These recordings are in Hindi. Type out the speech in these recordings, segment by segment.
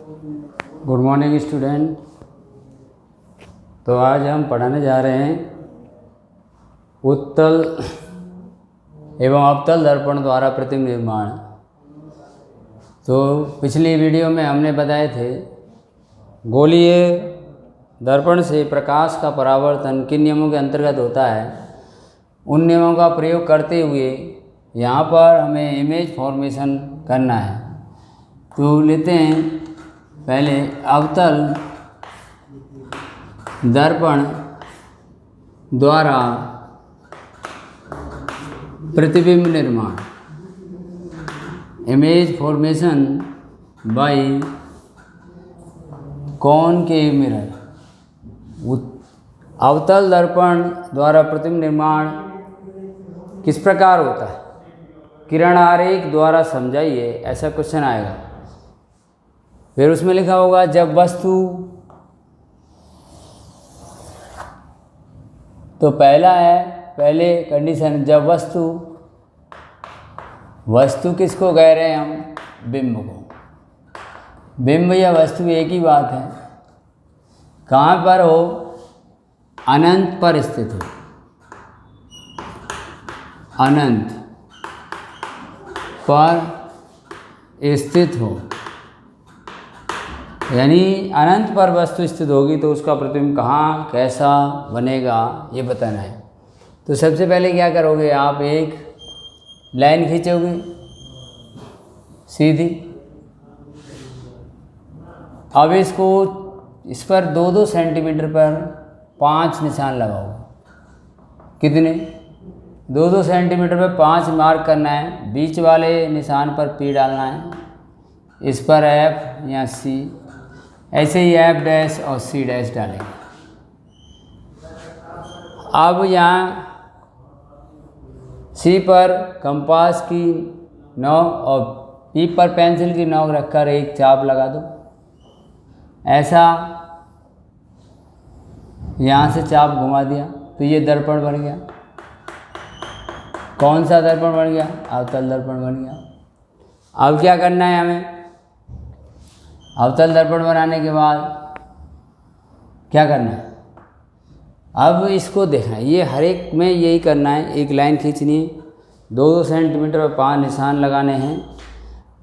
Good morning student. तो आज हम पढ़ाने जा रहे हैं उत्तल एवं अवतल दर्पण द्वारा प्रतिबिंब निर्माण। तो पिछली वीडियो में हमने बताए थे गोलीय दर्पण से प्रकाश का परावर्तन किन नियमों के अंतर्गत होता है। उन नियमों का प्रयोग करते हुए यहाँ पर हमें इमेज फॉर्मेशन करना है। तो लेते हैं पहले अवतल दर्पण द्वारा प्रतिबिंब निर्माण, image formation by concave mirror. अवतल दर्पण द्वारा प्रतिबिंब निर्माण किस प्रकार होता है, किरण आरेख द्वारा समझाइए, ऐसा क्वेश्चन आएगा। फिर उसमें लिखा होगा जब वस्तु, तो पहला है पहले कंडीशन, जब वस्तु किसको कह रहे हैं हम, बिंब को। बिंब या वस्तु एक ही बात है। कहाँ पर हो, अनंत पर स्थित हो, अनंत पर स्थित हो, यानी अनंत पर वस्तु स्थित होगी तो उसका प्रतिबिंब कहाँ कैसा बनेगा ये बताना है। तो सबसे पहले क्या करोगे, आप एक लाइन खींचोगे सीधी। अब इस पर 2-2 सेंटीमीटर पर 5 निशान लगाओगे। कितने, 2-2 सेंटीमीटर पर 5 मार्क करना है। बीच वाले निशान पर P डालना है, इस पर F या C, ऐसे ही F डैश और C डैश डालेंगे। अब यहाँ C पर कंपास की नोक और P पर पेंसिल की नोक रखकर एक चाप लगा दो। ऐसा यहाँ से चाप घुमा दिया तो ये दर्पण बन गया। कौन सा दर्पण बन गया, अवतल दर्पण बन गया। अब क्या करना है हमें, अवतल दर्पण बनाने के बाद क्या करना है, अब इसको देखना है। ये हर एक में यही करना है, एक लाइन खींचनी है, 2-2 सेंटीमीटर पर 5 निशान लगाने हैं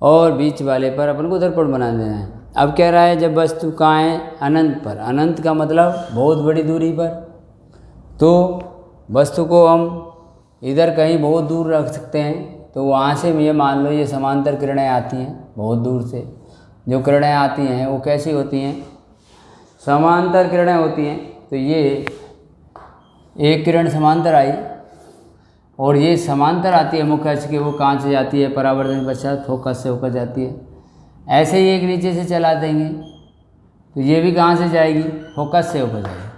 और बीच वाले पर अपन को दर्पण बना देना है। अब कह रहा है जब वस्तु कहाँ है, अनंत पर। अनंत का मतलब बहुत बड़ी दूरी पर। तो वस्तु को हम इधर कहीं बहुत दूर रख सकते हैं। तो वहाँ से ये मान लो ये समांतर किरणें आती हैं बहुत दूर से। जो किरणें आती हैं वो कैसी होती हैं, समांतर किरणें होती हैं। तो ये एक किरण समांतर आई और ये समांतर आती है मुख्य अक्ष के, वो कहाँ से जाती है, परावर्तन के पश्चात फोकस से होकर जाती है। ऐसे ही एक नीचे से चला देंगे तो ये भी कहाँ से जाएगी, फोकस से होकर जाएगी।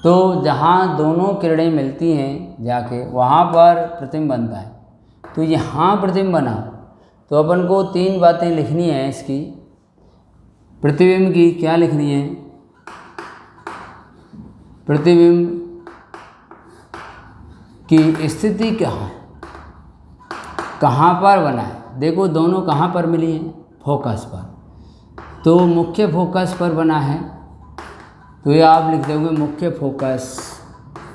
तो जहाँ दोनों किरणें मिलती हैं जाके वहाँ पर प्रतिबिंब बनता है। तो यहाँ प्रतिबिंब बना तो अपन को 3 बातें लिखनी है इसकी, प्रतिबिंब की। क्या लिखनी है, प्रतिबिंब की स्थिति क्या है, कहाँ पर बना है। देखो दोनों कहाँ पर मिली हैं, फोकस पर। तो मुख्य फोकस पर बना है तो ये आप लिख दोगे मुख्य फोकस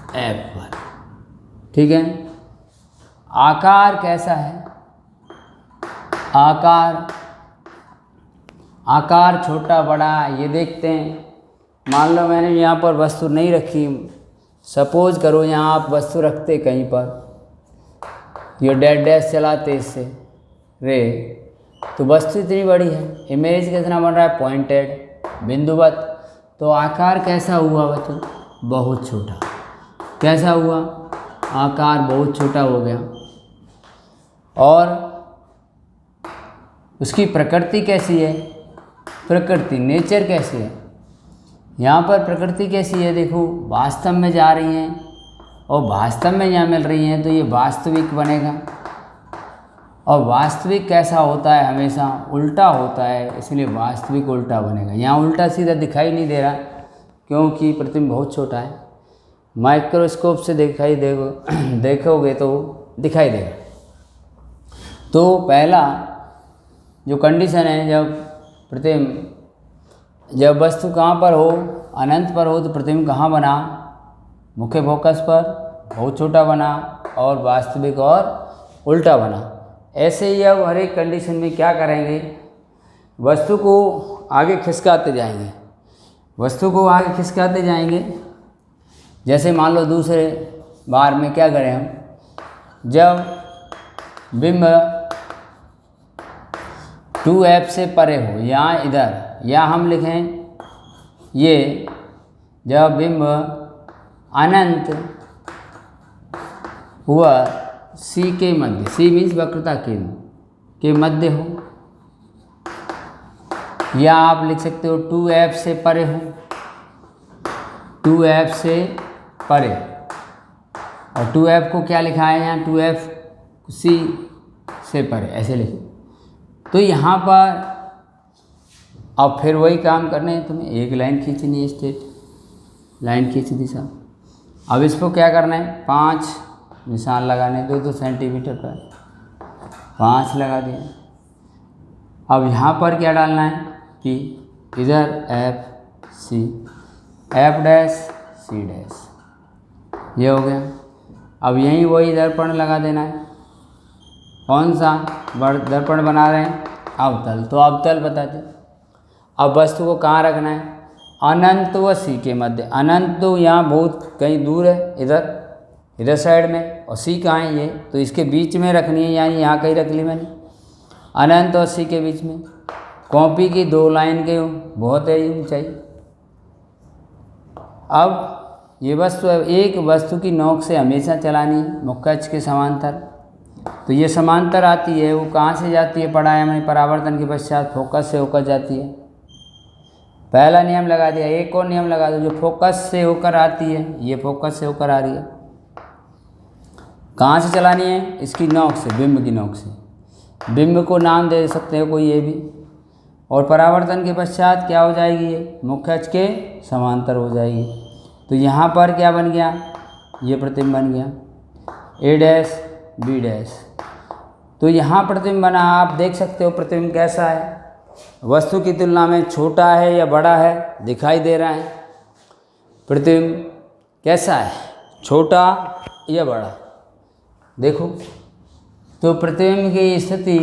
F पर। ठीक है। आकार कैसा है, आकार छोटा बड़ा ये देखते हैं। मान लो मैंने यहाँ पर वस्तु नहीं रखी, सपोज करो यहाँ आप वस्तु रखते कहीं पर, ये डैश डैश चलाते इससे रे, तो वस्तु इतनी बड़ी है, इमेज कितना बन रहा है, पॉइंटेड, बिंदुवत। तो आकार कैसा हुआ बच्चों, बहुत छोटा। कैसा हुआ, आकार बहुत छोटा हो गया। और उसकी प्रकृति कैसी है, प्रकृति नेचर कैसी है, यहाँ पर प्रकृति कैसी है, देखो वास्तव में जा रही हैं और वास्तव में यहाँ मिल रही हैं तो ये वास्तविक बनेगा। और वास्तविक कैसा होता है, हमेशा उल्टा होता है, इसलिए वास्तविक उल्टा बनेगा। यहाँ उल्टा सीधा दिखाई नहीं दे रहा क्योंकि प्रतिबिंब बहुत छोटा है। माइक्रोस्कोप से देखोगे तो दिखाई देगा। तो पहला जो कंडीशन है, जब प्रतिबिंब जब वस्तु कहाँ पर हो, अनंत पर हो, तो प्रतिबिंब कहाँ बना, मुख्य फोकस पर, बहुत छोटा बना, और वास्तविक और उल्टा बना। ऐसे ही अब हर एक कंडीशन में क्या करेंगे, वस्तु को आगे खिसकाते जाएंगे, वस्तु को आगे खिसकाते जाएंगे। जैसे मान लो दूसरे बार में क्या करें हम, जब बिंब 2f से परे हो, यहाँ इधर, या हम लिखें ये, जब बिंब अनंत हुआ C के मध्य, C मीन्स वक्रता के मध्य हो, या आप लिख सकते हो 2f से परे हो, 2f से परे, और 2f को क्या लिखा है यहाँ, 2f C से परे, ऐसे लिखे। तो यहाँ पर अब फिर वही काम करने हैं तुम्हें, एक लाइन खींचनी है, स्ट्रेट लाइन खींच दी साहब। अब इसको क्या करना है, 5 निशान लगाने, 2-2 सेंटीमीटर पर 5 लगा दिए। अब यहाँ पर क्या डालना है कि इधर F डैश C डैश, ये हो गया। अब यहीं वही दर्पण लगा देना है। कौन सा दर्पण बना रहे हैं, अवतल, तो अवतल बताते। अब वस्तु को कहाँ रखना है, अनंत व C के मध्य। अनंत तो यहाँ बहुत कहीं दूर है, इधर साइड में, और C कहाँ है ये, तो इसके बीच में रखनी है, यानी यहाँ कहीं रख ली मैंने, अनंत और C के बीच में। कॉपी की 2 लाइन के बहुत है ये ऊंचाई। अब ये वस्तु, एक वस्तु की नोक से हमेशा चलानी है मुख्य अक्ष के समांतर। तो ये समांतर आती है, वो कहाँ से जाती है, पढ़ा है हमने, परावर्तन के पश्चात फोकस से होकर जाती है। पहला नियम लगा दिया। एक और नियम लगा दो, जो फोकस से होकर आती है, ये फोकस से होकर आ रही है, कहाँ से चलानी है, इसकी नोक से, बिंब की नोक से। बिंब को नाम दे सकते हो कोई, ये भी। और परावर्तन के पश्चात क्या हो जाएगी, ये मुख्य अक्ष के समांतर हो जाएगी। तो यहाँ पर क्या बन गया, ये प्रतिबिंब बन गया, A डैश B डैश। तो यहाँ प्रतिबिंब बना, आप देख सकते हो प्रतिबिंब कैसा है, वस्तु की तुलना में छोटा है या बड़ा है, दिखाई दे रहा है। प्रतिबिंब कैसा है, छोटा या बड़ा, देखो। तो प्रतिबिंब की स्थिति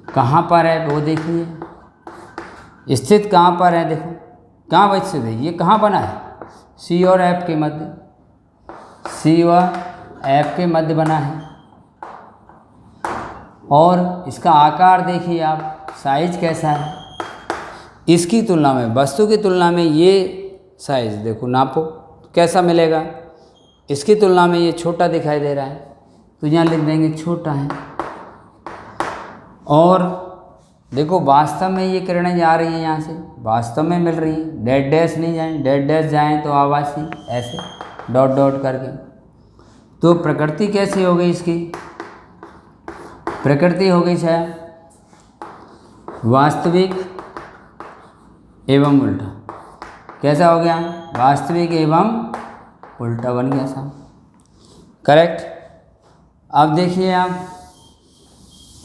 कहाँ पर है वो देखिए, स्थित कहाँ पर है, देखो कहाँ स्थित है, ये कहाँ बना है, C और F के मध्य, C व F के मध्य बना है। और इसका आकार देखिए आप, साइज कैसा है, इसकी तुलना में, वस्तु की तुलना में ये साइज देखो, नापो कैसा मिलेगा, इसकी तुलना में ये छोटा दिखाई दे रहा है, तो यहाँ लिख देंगे छोटा है। और देखो वास्तव में ये किरणें जा रही हैं यहाँ से, वास्तव में मिल रही है, डैश डैश नहीं जाए, डैश डैश जाएँ तो आवासी, ऐसे डॉट डॉट करके। तो प्रकृति कैसी हो गई इसकी, प्रकृति हो गई शायद वास्तविक एवं उल्टा। कैसा हो गया, वास्तविक एवं उल्टा बन गया साहब, करेक्ट। अब देखिए आप,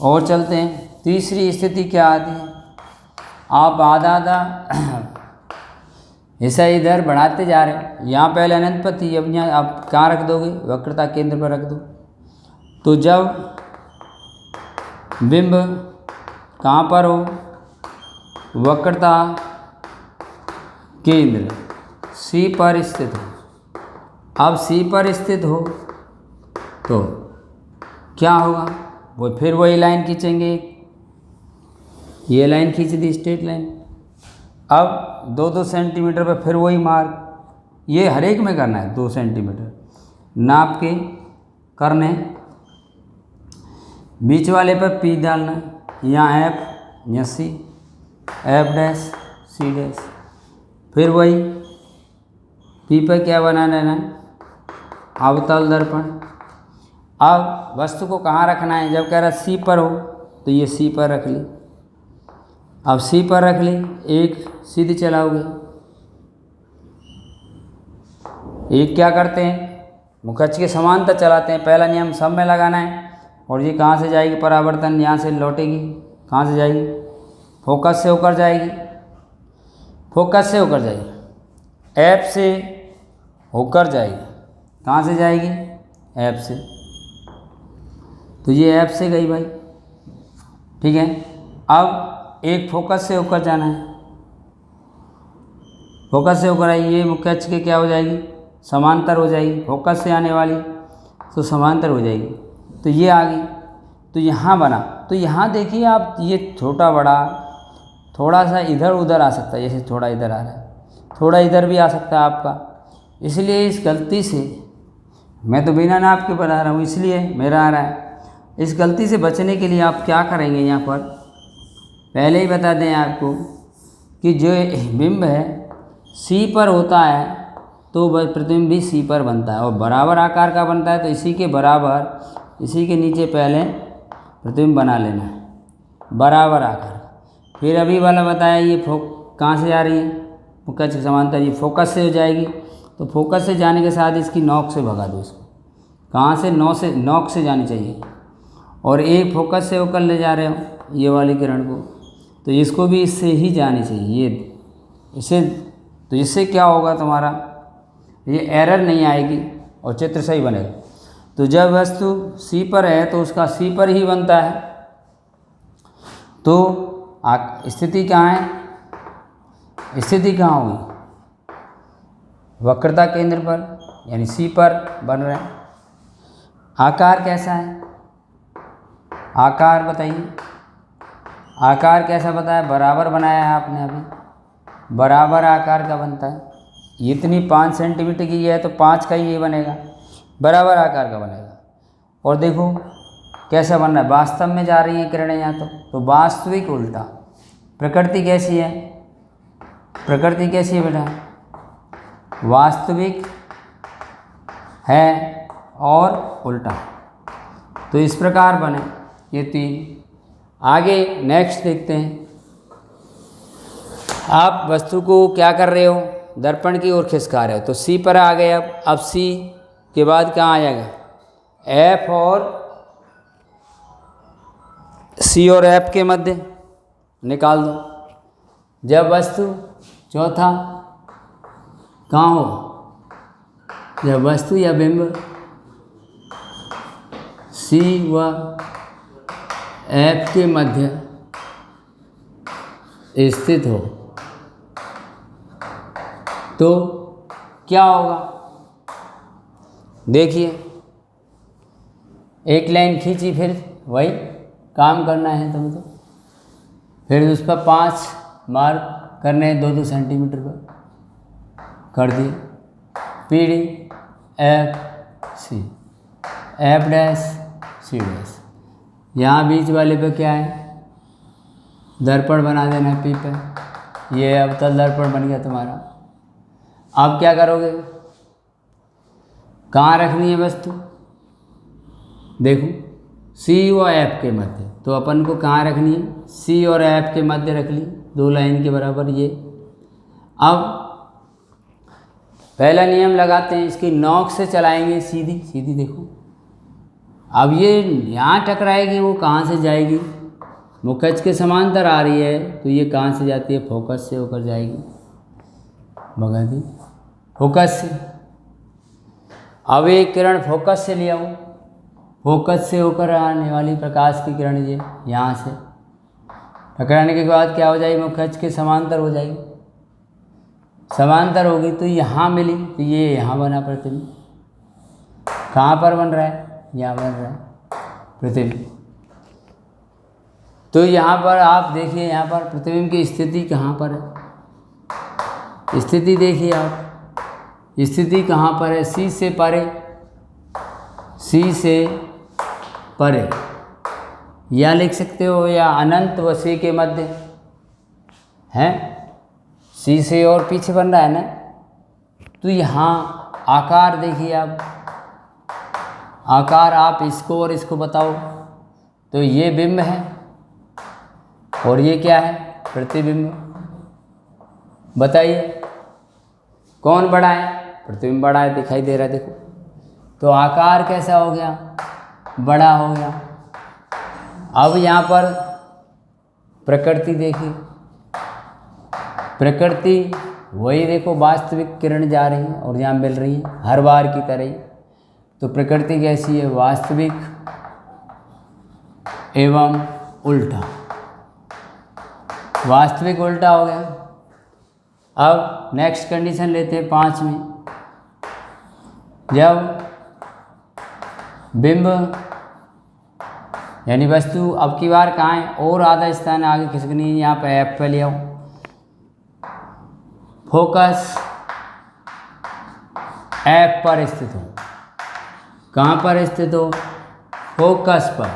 और चलते हैं। तीसरी स्थिति क्या आती है, आप आधा हिस्सा इधर बढ़ाते जा रहे हैं, यहाँ पहले अनंत पर थी, अब यहाँ आप कहाँ रख दोगे, वक्रता केंद्र पर रख दो। तो जब बिंब कहाँ पर हो, वक्रता केंद्र C पर स्थित हो। अब C पर स्थित हो तो क्या होगा, वो फिर वही लाइन खींचेंगे, ये लाइन खींच दी, स्ट्रेट लाइन। अब 2-2 सेंटीमीटर पर फिर वही मार्क, ये हर एक में करना है, 2 सेंटीमीटर नाप के करने, बीच वाले पर P डालना, यहाँ F, यहाँ C, F dash C dash, फिर वही P पर क्या बना लेना है, अवतल दर्पण। अब वस्तु को कहाँ रखना है, जब कह रहा C पर हो तो ये C पर रख ली। अब C पर रख ली, एक सीधी चलाओगे, एक क्या करते हैं, मुख्य अक्ष के समांतर चलाते हैं। पहला नियम सब में लगाना है। और ये कहाँ से जाएगी, परावर्तन यहाँ से लौटेगी, कहाँ से जाएगी, फोकस से होकर जाएगी। फोकस से होकर जाएगी, ऐप से होकर जाएगी। कहाँ से जाएगी? ऐप से। तो ये ऐप से गई भाई, ठीक है। अब एक फोकस से होकर जाना है, फोकस से होकर आई, ये मुख्य अक्ष के क्या हो जाएगी? समांतर हो जाएगी। फोकस से आने वाली तो समांतर हो जाएगी। तो ये आ गई, तो यहाँ बना। तो यहाँ देखिए आप, ये छोटा बड़ा थोड़ा सा इधर उधर आ सकता है, जैसे थोड़ा इधर आ रहा है, थोड़ा इधर भी आ सकता है आपका। इसलिए इस गलती से, मैं तो बिना नाप के बना रहा हूँ इसलिए मेरा आ रहा है। इस गलती से बचने के लिए आप क्या करेंगे? यहाँ पर पहले ही बता दें आपको कि जो बिंब है सी पर होता है तो वह प्रतिबिंब भी सी पर बनता है, और बराबर आकार का बनता है। तो इसी के बराबर, इसी के नीचे पहले प्रतिबिंब बना लेना है बराबर आकार। फिर अभी वाला बताया, ये कहाँ से जा रही है? मुख्य अक्ष के समांतर। ये फोकस से हो जाएगी, तो फोकस से जाने के साथ इसकी नोक से भगा दो इसको। कहाँ से? नोक से जानी चाहिए। और एक फोकस से होकर ले जा रहे हो ये वाली किरण को, तो इसको भी इससे ही जानी चाहिए, ये इसे। तो इससे क्या होगा? तुम्हारा ये एरर नहीं आएगी और चित्र सही बनेगा। तो जब वस्तु सी पर है तो उसका सी पर ही बनता है। तो स्थिति कहाँ है? स्थिति कहाँ होगी? वक्रता केंद्र पर, यानी सी पर बन रहे हैं। आकार कैसा है? आकार बताइए, आकार कैसा बताया? बराबर बनाया है आपने अभी, बराबर आकार का बनता है। इतनी 5 सेंटीमीटर की है तो 5 का ही ये बनेगा, बराबर आकार का बनेगा। और देखो कैसा बन रहा है, वास्तव में जा रही हैं किरणें यहाँ। तो वास्तविक उल्टा। प्रकृति कैसी है? प्रकृति कैसी है बेटा? वास्तविक है और उल्टा। तो इस प्रकार बने ये 3। आगे नेक्स्ट देखते हैं। आप वस्तु को क्या कर रहे हो? दर्पण की ओर खिसका रहे हो। तो सी पर आ गए। अब सी के बाद कहाँ आ जाएगा? एफ और सी और एफ के मध्य निकाल दो। जब वस्तु चौथा कहाँ हो? जब वस्तु या बिंब सी व एफ के मध्य स्थित हो तो क्या होगा? देखिए, एक लाइन खींची, फिर वही काम करना है तुम्हें। तो फिर उस पर 5 मार्क करने हैं 2-2 सेंटीमीटर पर कर दिए। P D F C, F dash C dash. यहाँ बीच वाले पे क्या है? दर्पण बना देना है पी पे। ये अवतल दर्पण बन गया तुम्हारा। अब क्या करोगे? कहाँ रखनी है वस्तु? देखो, सी और एफ के मध्य। तो अपन को कहाँ रखनी है? सी और एफ के मध्य रख ली, 2 लाइन के बराबर ये। अब पहला नियम लगाते हैं, इसकी नोक से चलाएंगे सीधी सीधी। देखो अब ये यहाँ टकराएगी, वो कहाँ से जाएगी? मुख्य अक्ष के समांतर आ रही है, तो ये कहाँ से जाती है? फोकस से होकर जाएगी, भगा दी फोकस से। अब एक किरण फोकस से ले आओ, फोकस से होकर आने वाली प्रकाश की किरण ये यहाँ से टकराने के बाद क्या हो जाएगी? मुख्य अक्ष के समांतर हो जाएगी। समांतर होगी तो यहाँ मिली, तो ये यहाँ बना प्रतिबिंब। कहाँ पर बन रहा है? यहाँ बन रहा है प्रतिबिंब। तो यहाँ पर आप देखिए, यहाँ पर प्रतिबिंब की स्थिति कहाँ पर है? स्थिति देखिए आप, स्थिति कहाँ पर है? सी से परे, सी से परे, या लिख सकते हो या अनंत व सी के मध्य है। सी से और पीछे बन रहा है ना। तो यहाँ आकार देखिए आप, आकार आप इसको और इसको बताओ। तो ये बिंब है और ये क्या है? प्रतिबिंब। बताइए कौन बड़ा है? प्रतिबिंब बड़ा है, दिखाई दे रहा है। देखो तो आकार कैसा हो गया? बड़ा हो गया। अब यहाँ पर प्रकृति देखिए, प्रकृति वही देखो वास्तविक किरण जा रही है और यहाँ मिल रही है हर बार की तरह ही। तो प्रकृति कैसी है, वास्तविक एवं उल्टा। वास्तविक उल्टा हो गया। अब नेक्स्ट कंडीशन लेते हैं 5 में। जब बिंब यानी वस्तु अब की बार कहाँ है, और आधा स्थान आगे खिसकनी है, यहाँ पे एफ पे ले आओ। फोकस एफ पर स्थित हो। कहाँ पर स्थित हो, फोकस पर।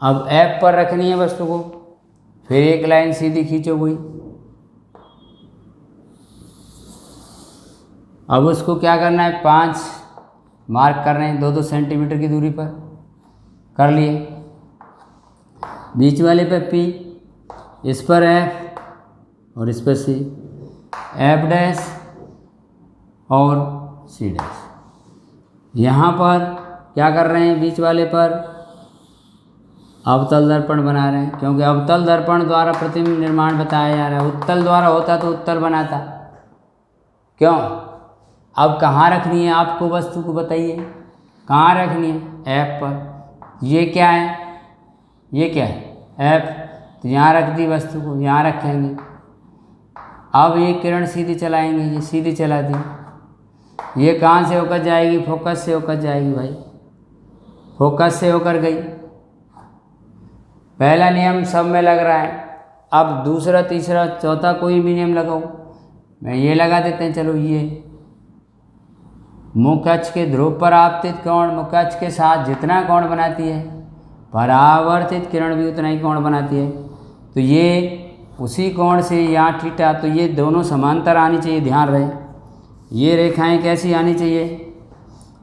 अब एफ पर रखनी है वस्तु को, फिर एक लाइन सीधी खींचो हुई। अब उसको क्या करना है, 5 मार्क कर रहे हैं 2-2 सेंटीमीटर की दूरी पर कर लिए। बीच वाले पे पी, इस पर एफ और इस पर सी, एफ डैश और सी डैश। यहाँ पर क्या कर रहे हैं, बीच वाले पर अवतल दर्पण बना रहे हैं, क्योंकि अवतल दर्पण द्वारा प्रतिबिंब निर्माण बताया जा रहा है। उत्तल द्वारा होता तो उत्तल बनाता, क्यों। अब कहाँ रखनी है आपको, वस्तु को बताइए कहाँ रखनी है, एफ पर। ये क्या है, ये क्या है, एफ, तो यहाँ रख दी वस्तु को, यहाँ रखेंगे। अब ये किरण सीधी चलाएंगे, ये सीधी चला दी, ये कहाँ से होकर जाएगी, फोकस से होकर जाएगी भाई, फोकस से होकर गई। पहला नियम सब में लग रहा है। अब दूसरा, तीसरा, चौथा कोई भी नियम लगाओ। मैं ये लगा देते हैं, चलो ये मुख्य अक्ष के ध्रुव पर आपतित कोण मुख्य अक्ष के साथ जितना कोण बनाती है, परावर्तित किरण भी उतना ही कोण बनाती है। तो ये उसी कोण से यहाँ थीटा, तो ये दोनों समांतर आनी चाहिए, ध्यान रहे। ये रेखाएं कैसी आनी चाहिए,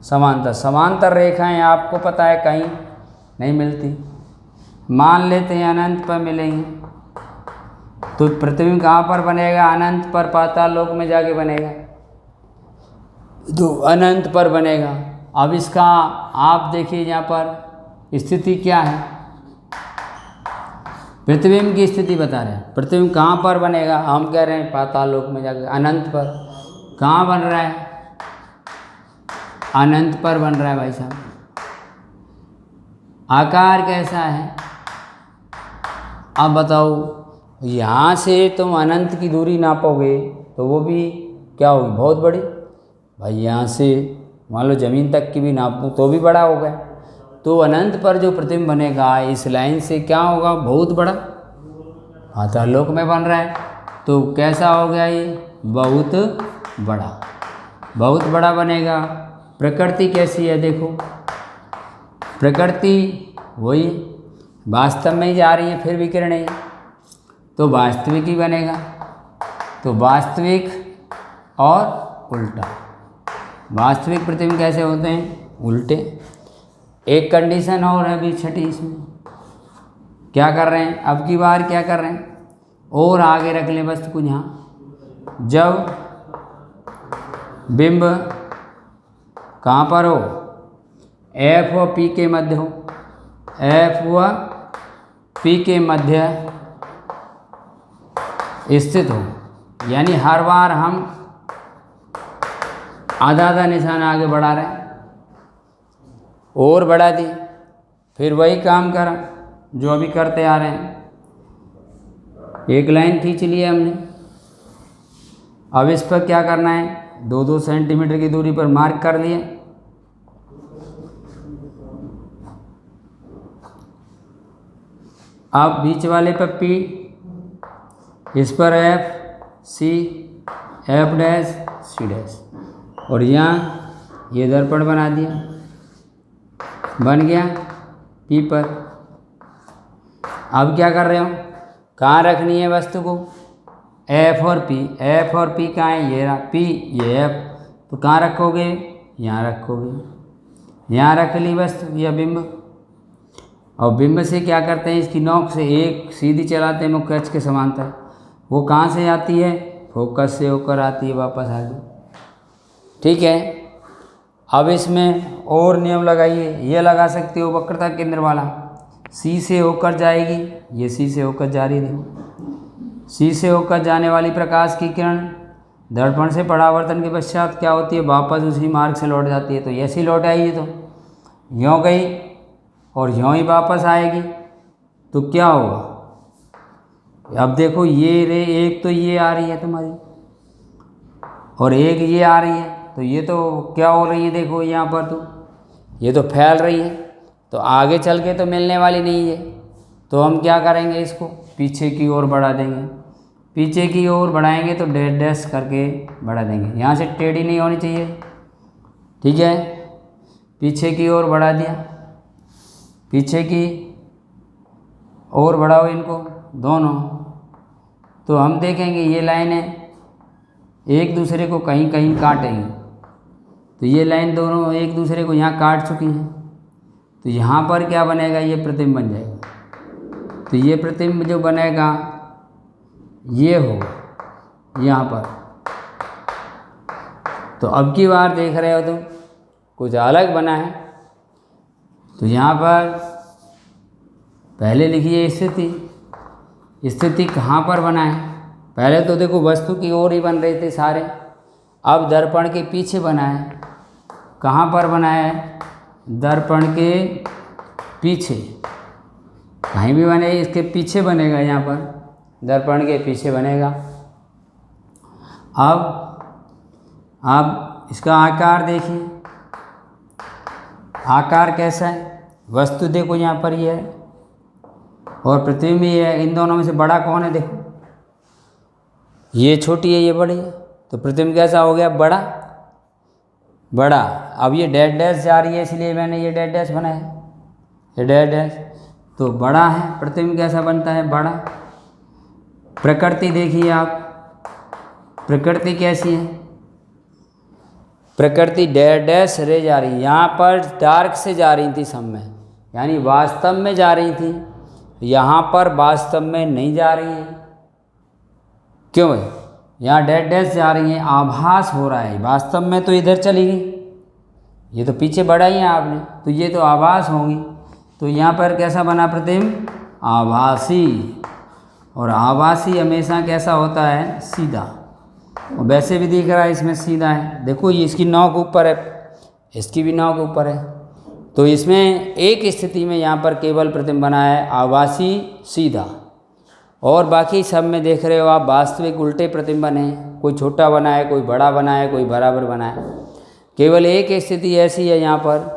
समांतर। समांतर रेखाएं आपको पता है कहीं नहीं मिलती। मान लेते हैं अनंत पर मिलेंगी, तो प्रतिबिंब कहाँ पर बनेगा, अनंत पर, पाताल लोक में जाके बनेगा, तो अनंत पर बनेगा। अब इसका आप देखिए यहाँ पर स्थिति क्या है, प्रतिबिंब की स्थिति बता रहे हैं। प्रतिबिंब कहाँ पर बनेगा, हम कह रहे हैं पाताल लोक में जाकर, अनंत पर। कहाँ बन रहा है, अनंत पर बन रहा है भाई साहब। आकार कैसा है, अब बताओ, यहाँ से तुम अनंत की दूरी नापोगे तो वो भी क्या होगी, बहुत बड़ी भाई। यहाँ से मान लो ज़मीन तक की भी नापूं तो भी बड़ा होगा। तो अनंत पर जो प्रतिबिंब बनेगा इस लाइन से क्या होगा, बहुत बड़ा, पाताल लोक में बन रहा है। तो कैसा हो गया ये, बहुत बड़ा, बहुत बड़ा बनेगा। प्रकृति कैसी है देखो, प्रकृति वही वास्तव में ही जा रही है, फिर भी किरणें, तो वास्तविक ही बनेगा। तो वास्तविक और उल्टा, वास्तविक प्रतिबिंब कैसे होते हैं, उल्टे। एक कंडीशन और है अभी छठी, इसमें क्या कर रहे हैं, अब की बार क्या कर रहे हैं, और आगे रख लें वस्तु को यहाँ। जब बिंब कहाँ पर हो, एफ व पी के मध्य हो, एफ व पी के मध्य स्थित हो, यानी हर बार हम आधा आधा निशान आगे बढ़ा रहे हैं, और बढ़ा दी, फिर वही काम करा जो अभी करते आ रहे हैं। एक लाइन खींच लिया हमने। अब इस पर क्या करना है, 2-2 सेंटीमीटर की दूरी पर मार्क कर लिए। अब बीच वाले पर पी, इस पर F, C, F dash, C dash, और यहाँ ये दर्पण बना दिया, बन गया पी पर। अब क्या कर रहे हो, कहाँ रखनी है वस्तु को, एफ और पी। एफ और पी कहाँ है, ये रहा पी, ये एफ, तो कहाँ रखोगे, यहाँ रखोगे। यहाँ रख ली वस्तु या बिंब। और बिंब से क्या करते हैं, इसकी नोक से एक सीधी चलाते हैं मुख्य अक्ष के समांतर। वो कहाँ से आती है, फोकस से होकर आती है वापस आगे, ठीक है। अब इसमें और नियम लगाइए, ये लगा सकते हो वक्रता केंद्र वाला, सी से होकर जाएगी, ये सी से होकर जा रही थी, सी से होकर जाने वाली प्रकाश की किरण दर्पण से परावर्तन के पश्चात क्या होती है, वापस उसी मार्ग से लौट जाती है। तो ऐसी लौट आई, तो यों गई और यों ही वापस आएगी, तो क्या होगा। अब देखो ये रे, एक तो ये आ रही है तुम्हारी और एक ये आ रही है, तो ये तो क्या हो रही है, देखो यहाँ पर तो ये तो फैल रही है, तो आगे चल के तो मिलने वाली नहीं है। तो हम क्या करेंगे, इसको पीछे की ओर बढ़ा देंगे। पीछे की ओर बढ़ाएंगे तो डैश डैश करके बढ़ा देंगे, यहाँ से टेढ़ी नहीं होनी चाहिए, ठीक है। पीछे की ओर बढ़ा दिया, पीछे की ओर बढ़ाओ इनको दोनों, तो हम देखेंगे ये लाइनें एक दूसरे को कहीं कहीं काटेंगी। तो ये लाइन दोनों एक दूसरे को यहाँ काट चुकी हैं, तो यहाँ पर क्या बनेगा, ये प्रतिबिंब बन जाएगा। तो ये प्रतिबिंब जो बनेगा ये होगा यहाँ पर। तो अब की बार देख रहे हो तुम कुछ अलग बना है। तो यहाँ पर पहले लिखिए स्थिति। स्थिति कहाँ पर बना है, पहले तो देखो वस्तु की ओर ही बन रहे थे सारे, अब दर्पण के पीछे बना है। कहाँ पर बना है, दर्पण के पीछे, कहीं भी बने इसके पीछे बनेगा, यहाँ पर दर्पण के पीछे बनेगा। अब इसका आकार देखिए, आकार कैसा है, वस्तु देखो यहाँ पर ये है और प्रतिबिंब ये है, इन दोनों में से बड़ा कौन है, देखो ये छोटी है ये बड़ी है, तो प्रतिबिंब कैसा हो गया, बड़ा बड़ा। अब ये डैश डैश जा रही है इसलिए मैंने ये डैश डैश बनाया, ये डैश डैश, तो बड़ा है, प्रतिबिंब कैसा बनता है, बड़ा। प्रकृति देखिए आप, प्रकृति कैसी है, प्रकृति डैश डैश रे जा रही है, यहाँ पर डार्क से जा रही थी सब में, यानी वास्तव में जा रही थी, यहाँ पर वास्तव में नहीं जा रही है। क्यों भाई, यहाँ डैश डैश जा रही है, आभास हो रहा है, वास्तव में तो इधर चली गई, ये तो पीछे बढ़ाई है आपने, तो ये तो आभास होगी। तो यहाँ पर कैसा बना प्रतिबिंब, आभासी। और आभासी हमेशा कैसा होता है, सीधा। और वैसे भी दिख रहा है इसमें सीधा है, देखो ये इसकी नोक ऊपर है, इसकी भी नोक ऊपर है। तो इसमें एक स्थिति में यहाँ पर केवल प्रतिबिंब बना है आभासी सीधा, और बाकी सब में देख रहे हो आप वास्तविक उल्टे प्रतिबिंब बने, कोई छोटा बना है, कोई बड़ा बना है, कोई बराबर बना है। केवल एक स्थिति ऐसी है यहाँ पर,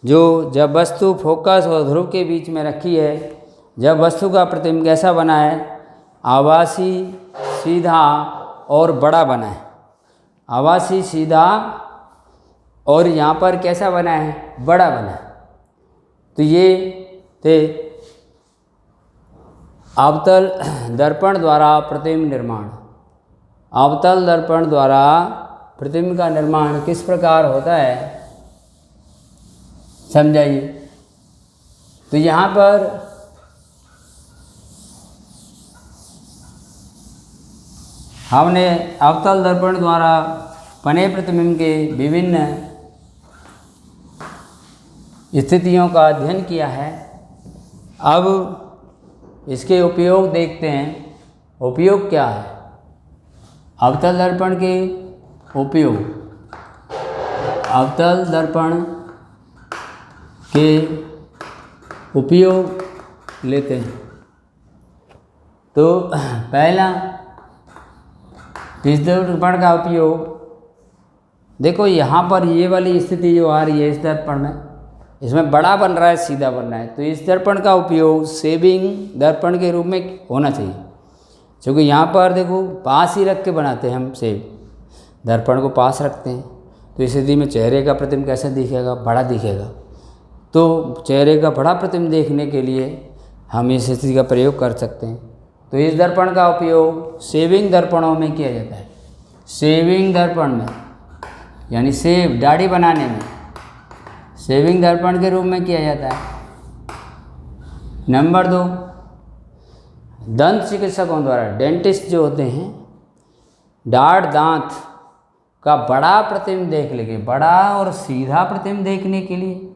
जो जब वस्तु फोकस और ध्रुव के बीच में रखी है, जब वस्तु का प्रतिबिंब कैसा बना है, आभासी सीधा और बड़ा बना है, आभासी सीधा, और यहाँ पर कैसा बना है, बड़ा बना है। तो ये थे अवतल दर्पण द्वारा प्रतिबिंब निर्माण। अवतल दर्पण द्वारा प्रतिबिंब का निर्माण किस प्रकार होता है, समझाइए। तो यहाँ पर हमने अवतल दर्पण द्वारा बने प्रतिबिंब के विभिन्न स्थितियों का अध्ययन किया है। अब इसके उपयोग देखते हैं, उपयोग क्या है, अवतल दर्पण के उपयोग। अवतल दर्पण के उपयोग लेते हैं। तो पहला, इस दर्पण का उपयोग, देखो यहाँ पर ये वाली स्थिति जो आ रही है इस दर्पण में, इसमें बड़ा बन रहा है, सीधा बन रहा है, तो इस दर्पण का उपयोग सेविंग दर्पण के रूप में होना चाहिए। क्योंकि यहाँ पर देखो पास ही रख के बनाते हैं हम, सेव दर्पण को पास रखते हैं, तो इस स्थिति में चेहरे का प्रतिबिंब कैसा दिखेगा, बड़ा दिखेगा। तो चेहरे का बड़ा प्रतिबिंब देखने के लिए हम इस स्थिति का प्रयोग कर सकते हैं। तो इस दर्पण का उपयोग सेविंग दर्पणों में किया जाता है, सेविंग दर्पण में, यानी सेव दाढ़ी बनाने में सेविंग दर्पण के रूप में किया जाता है। नंबर 2, दंत चिकित्सकों द्वारा, डेंटिस्ट जो होते हैं, दांत का बड़ा प्रतिबिंब देख लेंगे, बड़ा और सीधा प्रतिबिंब देखने के लिए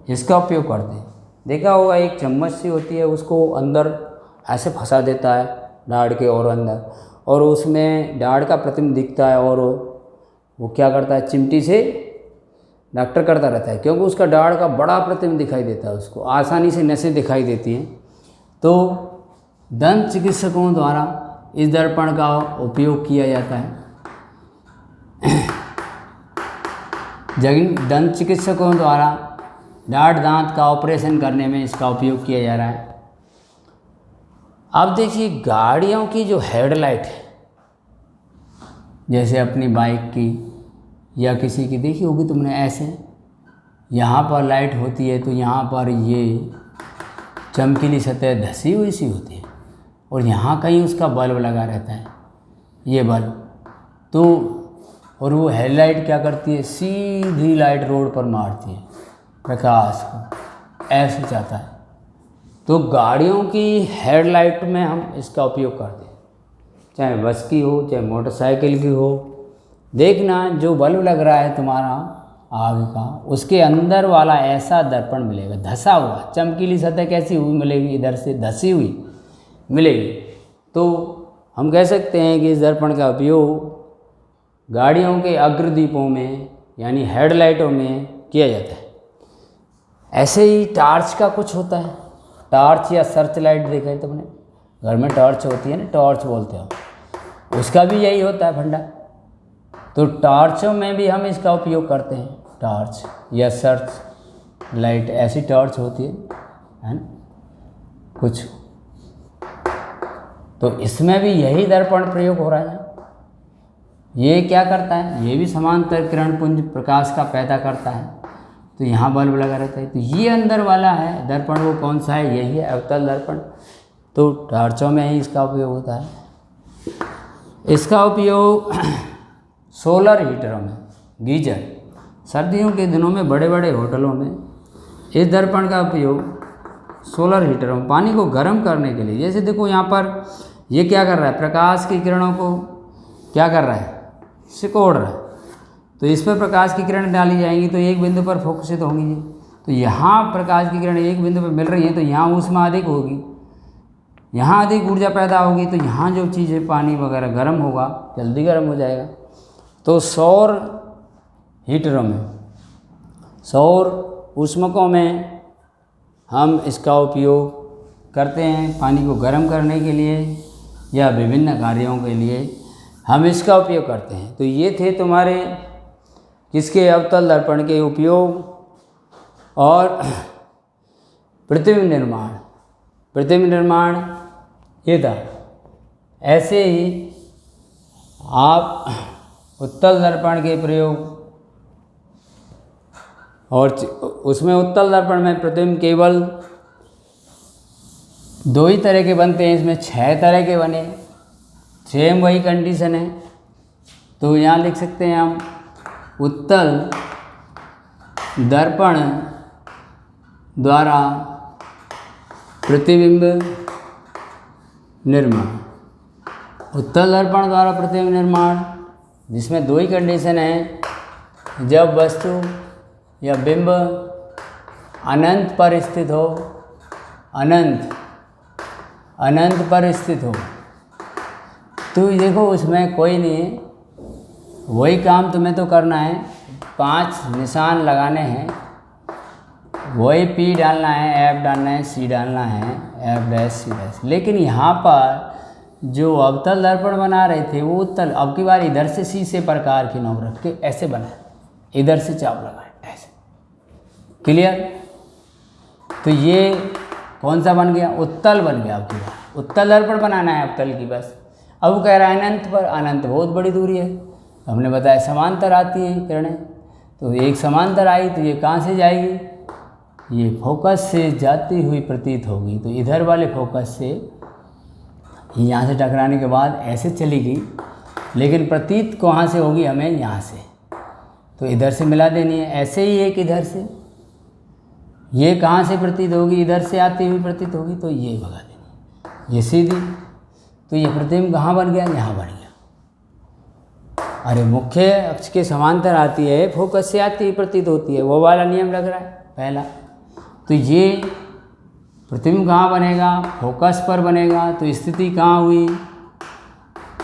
इसका उपयोग करते हैं। देखा होगा एक चम्मच सी होती है, उसको अंदर ऐसे फंसा देता है डाढ़ के और अंदर, और उसमें डाढ़ का प्रतिबिंब दिखता है, और वो क्या करता है, चिमटी से डॉक्टर करता रहता है, क्योंकि उसका डाढ़ का बड़ा प्रतिबिंब दिखाई देता है, उसको आसानी से नसें दिखाई देती हैं। तो दंत चिकित्सकों द्वारा इस दर्पण का उपयोग किया जाता है। दंत चिकित्सकों द्वारा दाढ़ दांत का ऑपरेशन करने में इसका उपयोग किया जा रहा है। अब देखिए गाड़ियों की जो हेडलाइट है, जैसे अपनी बाइक की या किसी की देखी होगी तुमने, ऐसे यहाँ पर लाइट होती है तो यहाँ पर ये चमकीली सतह धसी हुई सी होती है, और यहाँ कहीं उसका बल्ब लगा रहता है, ये बल्ब। तो और वो हेडलाइट क्या करती है, सीधी लाइट रोड पर मारती है प्रकाश को, ऐसे जाता है। तो गाड़ियों की हेडलाइट में हम इसका उपयोग करते हैं, चाहे बस की हो चाहे मोटरसाइकिल की हो। देखना जो बल्ब लग रहा है तुम्हारा आगे का, उसके अंदर वाला ऐसा दर्पण मिलेगा, धसा हुआ, चमकीली सतह कैसी हुई मिलेगी, इधर से धसी हुई मिलेगी। तो हम कह सकते हैं कि इस दर्पण का उपयोग गाड़ियों के अग्रदीपों में यानी हेडलाइटों में किया जाता है। ऐसे ही टार्च का कुछ होता है, टार्च या सर्च लाइट देखा है तुमने, घर में टॉर्च होती है ना, टॉर्च बोलते हो, उसका भी यही होता है फंडा। तो टॉर्चों में भी हम इसका उपयोग करते हैं, टॉर्च या सर्च लाइट, ऐसी टॉर्च होती है ना कुछ। तो इसमें भी यही दर्पण प्रयोग हो रहा है। ये क्या करता है, ये भी समांतर किरण पुंज प्रकाश का पैदा करता है। तो यहाँ बल्ब लगा रहता है। तो ये अंदर वाला है दर्पण, वो कौन सा है, यही है अवतल दर्पण। तो टॉर्चों में ही इसका उपयोग होता है। इसका उपयोग सोलर हीटरों में, गीजर, सर्दियों के दिनों में बड़े बड़े होटलों में इस दर्पण का उपयोग सोलर हीटरों में पानी को गर्म करने के लिए। जैसे देखो यहाँ पर ये क्या कर रहा है, प्रकाश की किरणों को क्या कर रहा है, सिकोड़ रहा है। तो इस पर प्रकाश की किरण डाली जाएंगी तो एक बिंदु पर फोकसित होंगी। तो यहाँ प्रकाश की किरण एक बिंदु पर मिल रही है तो यहाँ ऊष्मा अधिक होगी, यहाँ अधिक ऊर्जा पैदा होगी। तो यहाँ जो चीज़ें पानी वगैरह गर्म होगा, जल्दी गर्म हो जाएगा। तो सौर हीटरों में, सौर ऊष्मकों में हम इसका उपयोग करते हैं पानी को गर्म करने के लिए या विभिन्न कार्यों के लिए हम इसका उपयोग करते हैं। तो ये थे तुम्हारे किसके, अवतल दर्पण के उपयोग और प्रतिबिंब निर्माण। प्रतिबिंब निर्माण ये था। ऐसे ही आप उत्तल दर्पण के प्रयोग, और उसमें उत्तल दर्पण में प्रतिबिंब केवल 2 ही तरह के बनते हैं, इसमें 6 तरह के बने, सेम वही कंडीशन है। तो यहाँ लिख सकते हैं हम उत्तल दर्पण द्वारा प्रतिबिंब निर्माण। उत्तल दर्पण द्वारा प्रतिबिंब निर्माण जिसमें 2 ही कंडीशन है, जब वस्तु या बिंब अनंत पर स्थित हो, अनंत पर स्थित हो। तो देखो उसमें कोई नहीं है, वही काम तुम्हें तो करना है, 5 निशान लगाने हैं, वही P डालना है, F डालना है, C डालना है, F डैश C डैश। लेकिन यहाँ पर जो अवतल दर्पण बना रहे थे वो उत्तल, अब की बार इधर से शीशे प्रकार की नोक रख के ऐसे बनाए, इधर से चाप लगाए ऐसे, क्लियर। तो ये कौन सा बन गया, उत्तल बन गया। अब की बार उत्तल दर्पण बनाना है अवतल की बस। अब वो कह रहा है अनंत पर, अनंत बहुत बड़ी दूरी है, हमने बताया समांतर आती है किरणें। तो एक समांतर आई तो ये कहाँ से जाएगी, ये फोकस से जाती हुई प्रतीत होगी। तो इधर वाले फोकस से यहाँ से टकराने के बाद ऐसे चलेगी, लेकिन प्रतीत कहाँ से होगी, हमें यहाँ से। तो इधर से मिला देनी है। ऐसे ही एक इधर से, ये कहाँ से प्रतीत होगी, इधर से आती हुई प्रतीत होगी, तो ये भगा देनी, ये सीधी। तो ये प्रतिबिंब कहाँ बन गया, यहाँ बन गया। अरे मुख्य अक्ष के समांतर आती है, फोकस से आती हुई प्रतीत होती है, वो वाला नियम लग रहा है पहला। तो ये प्रतिबिंब कहाँ बनेगा, फोकस पर बनेगा। तो स्थिति कहाँ हुई,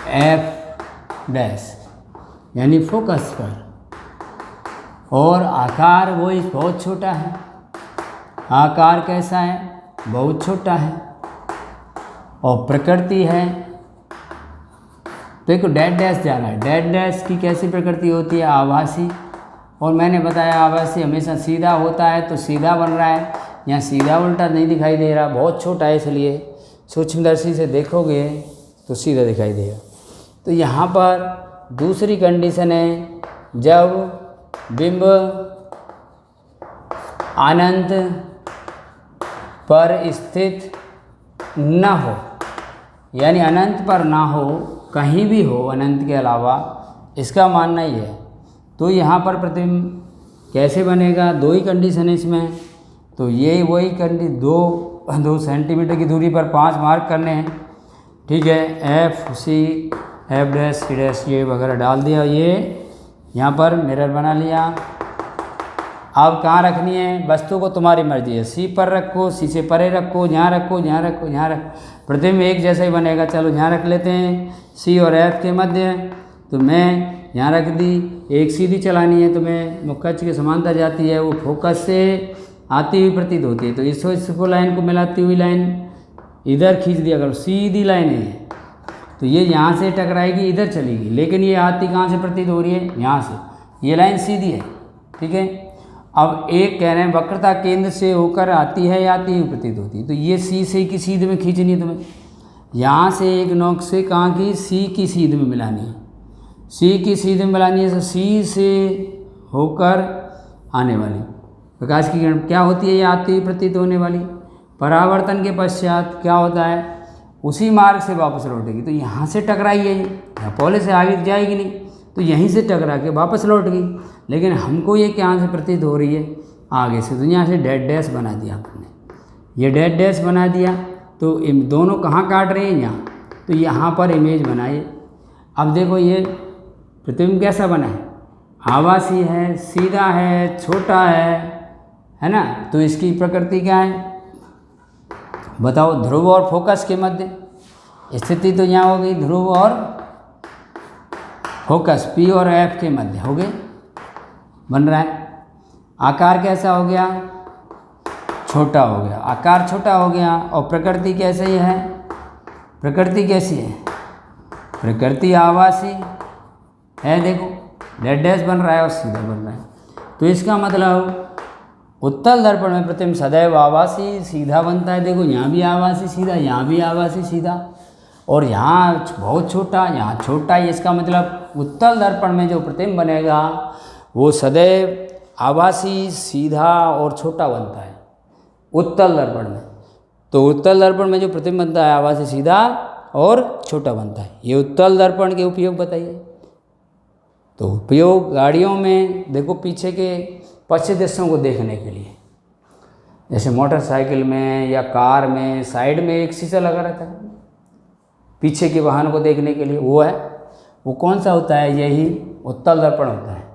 एफ डैश यानी फोकस पर। और आकार वो बहुत छोटा है। आकार कैसा है, बहुत छोटा है। और प्रकृति है, देखो डैश डैश जाना है। डैश डैश की कैसी प्रकृति होती है, आभासी। और मैंने बताया आभासी हमेशा सीधा होता है, तो सीधा बन रहा है। यहाँ सीधा उल्टा नहीं दिखाई दे रहा, बहुत छोटा है, इसलिए सूक्ष्मदर्शी से देखोगे तो सीधा दिखाई देगा। तो यहाँ पर दूसरी कंडीशन है, जब बिंब अनंत पर स्थित न हो, यानी अनंत पर ना हो, कहीं भी हो अनंत के अलावा, इसका मानना ही है। तो यहाँ पर प्रतिबिंब कैसे बनेगा, दो ही कंडीशन है इसमें। तो ये वही कंडीशन, दो सेंटीमीटर की दूरी पर 5 मार्क करने हैं, ठीक है। F C, F dash, C dash, ये वगैरह डाल दिया। ये यहाँ पर मिरर बना लिया। अब कहाँ रखनी है वस्तु को, तुम्हारी मर्जी है। सी पर रखो, सी से परे रखो, यहाँ रखो, यहाँ रखो, यहाँ रखो, प्रतिबिंब एक जैसा ही बनेगा। चलो यहाँ रख लेते हैं, सी और एफ के मध्य। तो मैं यहाँ रख दी, एक सीधी चलानी है, तो मैं मुख्य अक्ष की समांतर जाती है, वो फोकस से आती हुई प्रतीत होती है। तो इसको लाइन को मिलाती हुई लाइन इधर खींच दिया करो, सीधी लाइन है। तो ये यहाँ से टकराएगी, इधर चलेगी, लेकिन ये आती कहाँ से प्रतीत हो रही है, यहाँ से। ये लाइन सीधी है, ठीक है। अब एक कह रहे हैं वक्रता केंद्र से होकर आती है या आती हुई प्रतीत होती है। तो ये सी से की सीध में खींचनी है तुम्हें, यहाँ से एक नोक से कहाँ की, सी की सीध में मिलानी है। सी की सीध में मिलानी है, तो सी से होकर आने वाली प्रकाश की किरण क्या होती है, ये आती हुई प्रतीत होने वाली। परावर्तन के पश्चात क्या होता है, उसी मार्ग से वापस लौटेगी। तो यहाँ से टकराई है, ये पहले से आगे जाएगी नहीं, तो यहीं से टकरा के वापस लौट गई। लेकिन हमको ये क्या से प्रतीत हो रही है, आगे से। तो यहाँ से डैश डैश बना दिया आपने, ये डैश डैश बना दिया। तो दोनों कहाँ काट रहे हैं, यहाँ। तो यहाँ पर इमेज बनाइए। अब देखो ये प्रतिबिंब कैसा बना है, आभासी है, सीधा है, छोटा है ना। तो इसकी प्रकृति क्या है बताओ, ध्रुव और फोकस के मध्य स्थिति। तो यहाँ हो गई ध्रुव और फोकस, पी और एफ के मध्य हो गए, बन रहा है। आकार कैसा हो गया, छोटा हो गया, आकार छोटा हो गया। और प्रकृति कैसे है, प्रकृति कैसी है, प्रकृति आभासी है। देखो डैश डैश बन रहा है और सीधा बन रहा है। तो इसका मतलब उत्तल दर्पण में प्रतिबिंब सदैव आभासी सीधा बनता है। देखो यहाँ भी आभासी सीधा, यहाँ भी आभासी सीधा, और यहाँ बहुत छोटा, यहाँ छोटा। इसका मतलब उत्तल दर्पण में जो प्रतिबिंब बनेगा वो सदैव आभासी सीधा और छोटा बनता है उत्तल दर्पण में। तो उत्तल दर्पण में जो प्रतिबिंब बनता है आभासी सीधा और छोटा बनता है। ये उत्तल दर्पण के उपयोग बताइए। तो उपयोग गाड़ियों में देखो, पीछे के पश्चिम दृश्यों को देखने के लिए, जैसे मोटरसाइकिल में या कार में साइड में एक शीशा लगा रहता है पीछे के वाहन को देखने के लिए, वो है, वो कौन सा होता है, यही उत्तल दर्पण होता है।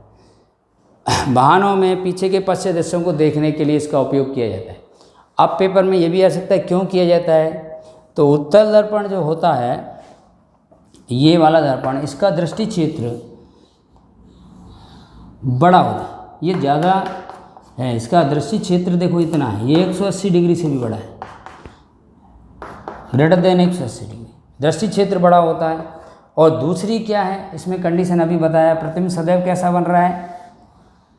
वाहनों में पीछे के पश्चिम दृश्यों को देखने के लिए इसका उपयोग किया जाता है। अब पेपर में ये भी आ सकता है क्यों किया जाता है। तो उत्तल दर्पण जो होता है, ये वाला दर्पण, इसका दृष्टि क्षेत्र बड़ा होता है, ये ज़्यादा है। इसका दृष्टि क्षेत्र देखो इतना है, ये 180 डिग्री से भी बड़ा है, ग्रेटर देन 180 डिग्री दृष्टि क्षेत्र बड़ा होता है। और दूसरी क्या है इसमें कंडीशन अभी बताया, प्रतिबिंब सदैव कैसा बन रहा है,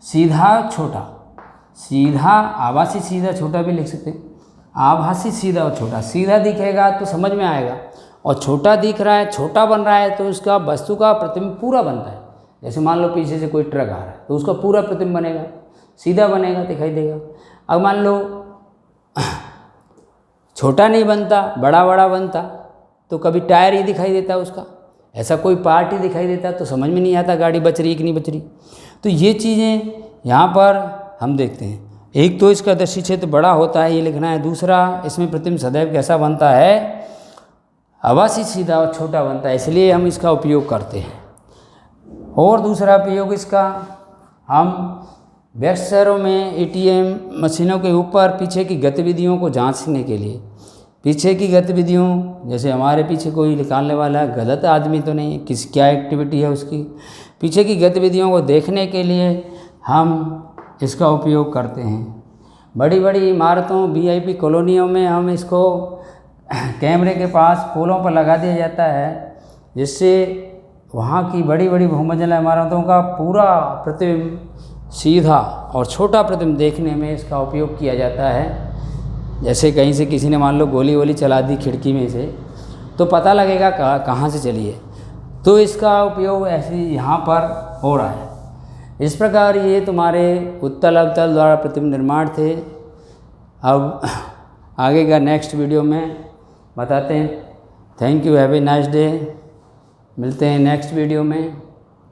सीधा छोटा, सीधा आभासी सीधा छोटा भी लिख सकते हैं, आभासी सीधा और छोटा। सीधा दिखेगा तो समझ में आएगा, और छोटा दिख रहा है, छोटा बन रहा है, तो उसका वस्तु का प्रतिबिंब पूरा बनता है। जैसे मान लो पीछे से कोई ट्रक आ रहा है तो उसका पूरा प्रतिबिंब बनेगा, सीधा बनेगा, दिखाई देगा। अब मान लो छोटा नहीं बनता, बड़ा बड़ा बनता, तो कभी टायर ही दिखाई देता उसका, ऐसा कोई पार्ट ही दिखाई देता, तो समझ में नहीं आता गाड़ी बच रही कि नहीं बच रही। तो ये चीज़ें यहाँ पर हम देखते हैं। एक तो इसका दृष्टि क्षेत्र बड़ा होता है, ये लिखना है। दूसरा, इसमें प्रतिबिंब सदैव कैसा बनता है, आभासी सीधा और छोटा बनता है, इसलिए हम इसका उपयोग करते हैं। और दूसरा उपयोग इसका, हम व्यस्त शहरों में एटीएम मशीनों के ऊपर पीछे की गतिविधियों को जांचने के लिए, पीछे की गतिविधियों, जैसे हमारे पीछे कोई निकालने वाला गलत आदमी तो नहीं है, किस क्या एक्टिविटी है उसकी, पीछे की गतिविधियों को देखने के लिए हम इसका उपयोग करते हैं। बड़ी बड़ी इमारतों वीआईपी कॉलोनियों में हम इसको कैमरे के पास पोलों पर लगा दिया जाता है, जिससे वहाँ की बड़ी बड़ी बहुमंजिला इमारतों का पूरा प्रतिबिंब सीधा और छोटा प्रतिबिंब देखने में इसका उपयोग किया जाता है। जैसे कहीं से किसी ने मान लो गोली वोली चला दी खिड़की में से, तो पता लगेगा कहाँ से चली है, तो इसका उपयोग ऐसे यहाँ पर हो रहा है। इस प्रकार ये तुम्हारे उत्तल अवतल द्वारा प्रतिबिंब निर्माण थे। अब आगे का नेक्स्ट वीडियो में बताते हैं। Thank you, have a nice day. मिलते हैं नेक्स्ट वीडियो में।